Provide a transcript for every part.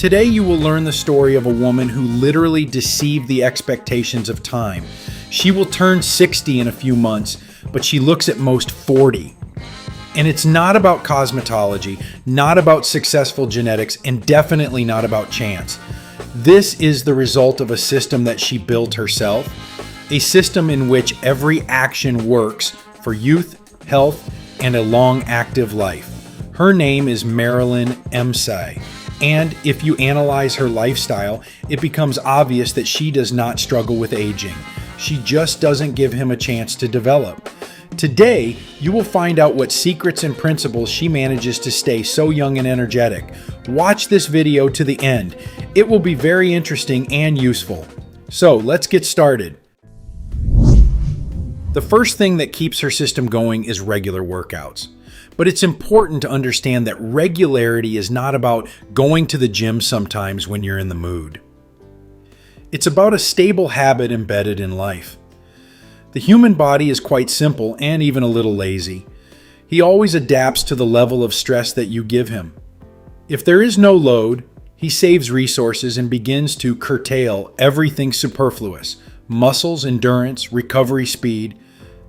Today you will learn the story of a woman who literally deceived the expectations of time. She will turn 60 in a few months, but she looks at most 40. And it's not about cosmetology, not about successful genetics, and definitely not about chance. This is the result of a system that she built herself, a system in which every action works for youth, health, and a long active life. Her name is Marilyn Emseih. And if you analyze her lifestyle, it becomes obvious that she does not struggle with aging. She just doesn't give him a chance to develop. Today, you will find out what secrets and principles she manages to stay so young and energetic. Watch this video to the end. It will be very interesting and useful. So let's get started. The first thing that keeps her system going is regular workouts. But it's important to understand that regularity is not about going to the gym sometimes when you're in the mood. It's about a stable habit embedded in life. The human body is quite simple and even a little lazy. He always adapts to the level of stress that you give him. If there is no load, he saves resources and begins to curtail everything superfluous: muscles, endurance, recovery speed.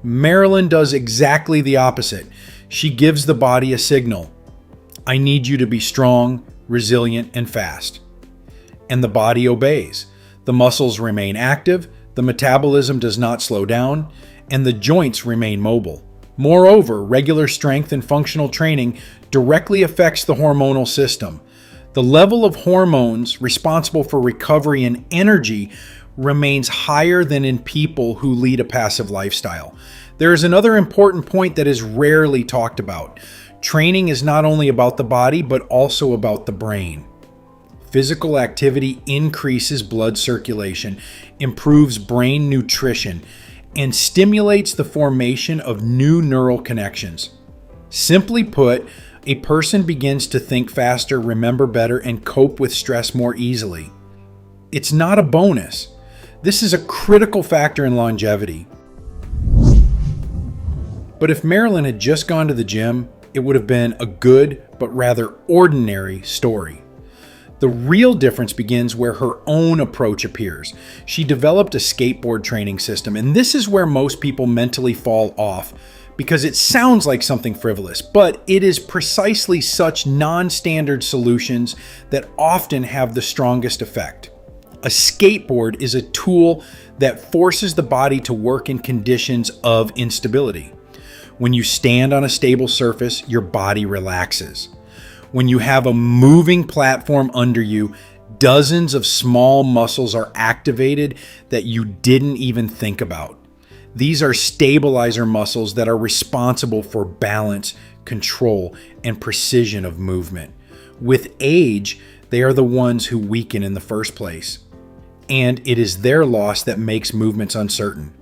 Marilyn does exactly the opposite. She gives the body a signal. I need you to be strong, resilient, and fast. And the body obeys. The muscles remain active, the metabolism does not slow down, and the joints remain mobile. Moreover, regular strength and functional training directly affects the hormonal system. The level of hormones responsible for recovery and energy remains higher than in people who lead a passive lifestyle. There is another important point that is rarely talked about. Training is not only about the body, but also about the brain. Physical activity increases blood circulation, improves brain nutrition, and stimulates the formation of new neural connections. Simply put, a person begins to think faster, remember better, and cope with stress more easily. It's not a bonus. This is a critical factor in longevity. But if Marilyn had just gone to the gym, it would have been a good but rather ordinary story. The real difference begins where her own approach appears. She developed a skateboard training system, and this is where most people mentally fall off because it sounds like something frivolous, but it is precisely such non-standard solutions that often have the strongest effect. A skateboard is a tool that forces the body to work in conditions of instability. When you stand on a stable surface, your body relaxes. When you have a moving platform under you, dozens of small muscles are activated that you didn't even think about. These are stabilizer muscles that are responsible for balance, control, and precision of movement. With age, they are the ones who weaken in the first place. And it is their loss that makes movements uncertain,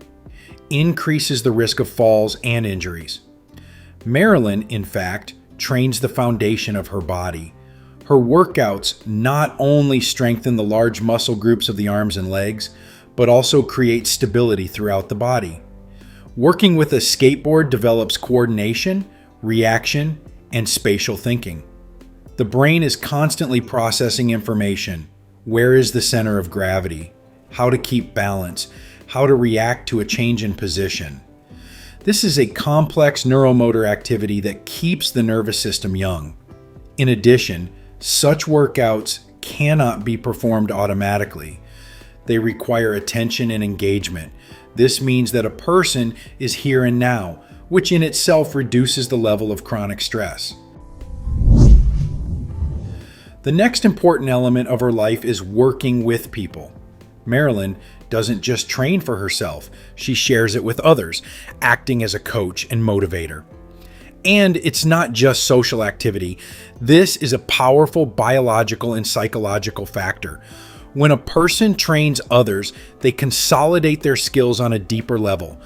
increases the risk of falls and injuries. Marilyn, in fact, trains the foundation of her body. Her workouts not only strengthen the large muscle groups of the arms and legs, but also create stability throughout the body. Working with a skateboard develops coordination, reaction, and spatial thinking. The brain is constantly processing information. Where is the center of gravity? How to keep balance? How to react to a change in position? This is a complex neuromotor activity that keeps the nervous system young. In addition, such workouts cannot be performed automatically. They require attention and engagement. This means that a person is here and now, which in itself reduces the level of chronic stress. The next important element of her life is working with people. Marilyn doesn't just train for herself, she shares it with others, acting as a coach and motivator. And it's not just social activity. This is a powerful biological and psychological factor. When a person trains others, they consolidate their skills on a deeper level.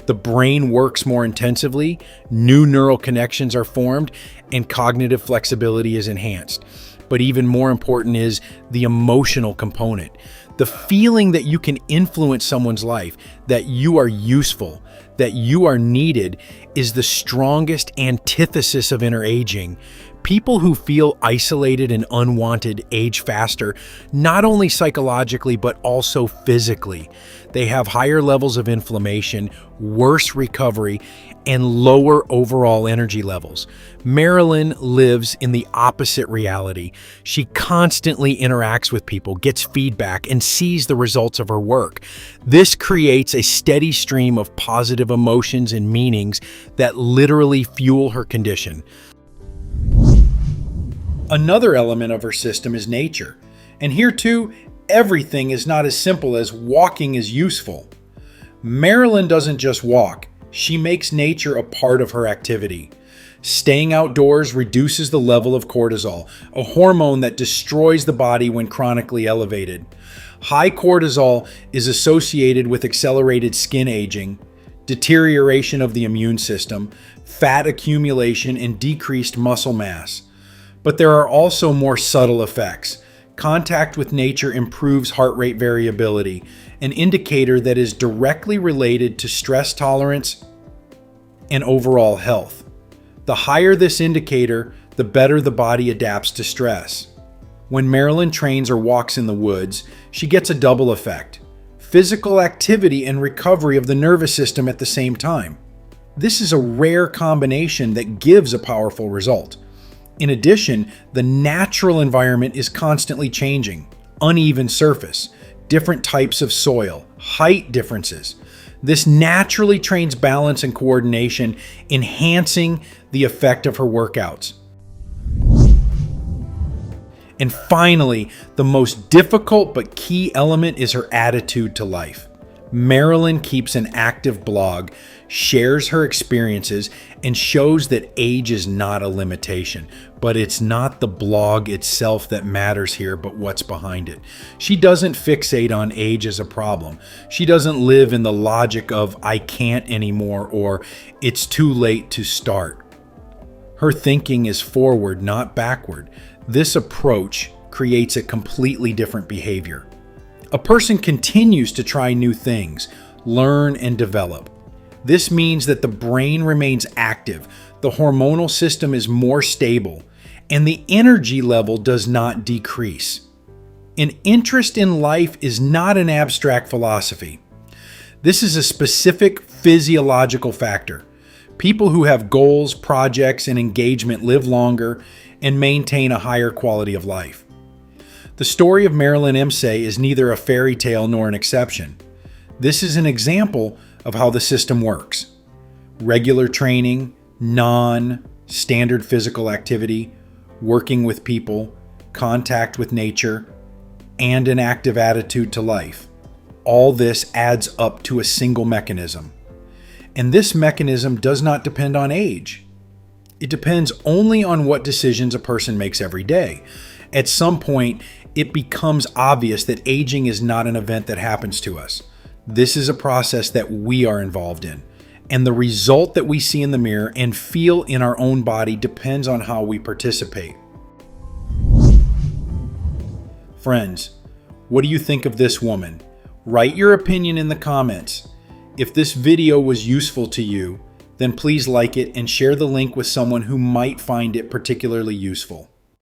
The brain works more intensively, new neural connections are formed, and cognitive flexibility is enhanced. But even more important is the emotional component. The feeling that you can influence someone's life, that you are useful, that you are needed, is the strongest antithesis of inner aging. People who feel isolated and unwanted age faster, not only psychologically but also physically. They have higher levels of inflammation, worse recovery, and lower overall energy levels. Marilyn lives in the opposite reality. She constantly interacts with people, gets feedback, and sees the results of her work. This creates a steady stream of positive emotions and meanings that literally fuel her condition. Another element of her system is nature. And here too, everything is not as simple as walking is useful. Marilyn doesn't just walk, she makes nature a part of her activity. Staying outdoors reduces the level of cortisol, a hormone that destroys the body when chronically elevated. High cortisol is associated with accelerated skin aging, deterioration of the immune system, fat accumulation, and decreased muscle mass. But there are also more subtle effects. Contact with nature improves heart rate variability, an indicator that is directly related to stress tolerance and overall health. The higher this indicator, the better the body adapts to stress. When Marilyn trains or walks in the woods, she gets a double effect: physical activity and recovery of the nervous system at the same time. This is a rare combination that gives a powerful result. In addition, the natural environment is constantly changing. Uneven surface, different types of soil, height differences. This naturally trains balance and coordination, enhancing the effect of her workouts. And finally, the most difficult but key element is her attitude to life. Marilyn keeps an active blog, shares her experiences, and shows that age is not a limitation. But it's not the blog itself that matters here, but what's behind it. She doesn't fixate on age as a problem. She doesn't live in the logic of "I can't anymore" or "it's too late to start." Her thinking is forward, not backward. This approach creates a completely different behavior. A person continues to try new things, learn, and develop. This means that the brain remains active, the hormonal system is more stable, and the energy level does not decrease. An interest in life is not an abstract philosophy. This is a specific physiological factor. People who have goals, projects, and engagement live longer and maintain a higher quality of life. The story of Marilyn Emseih is neither a fairy tale nor an exception. This is an example of how the system works. Regular training, non-standard physical activity, working with people, contact with nature, and an active attitude to life. All this adds up to a single mechanism. And this mechanism does not depend on age. It depends only on what decisions a person makes every day. At some point, it becomes obvious that aging is not an event that happens to us. This is a process that we are involved in. And the result that we see in the mirror and feel in our own body depends on how we participate. Friends, what do you think of this woman? Write your opinion in the comments. If this video was useful to you, then please like it and share the link with someone who might find it particularly useful.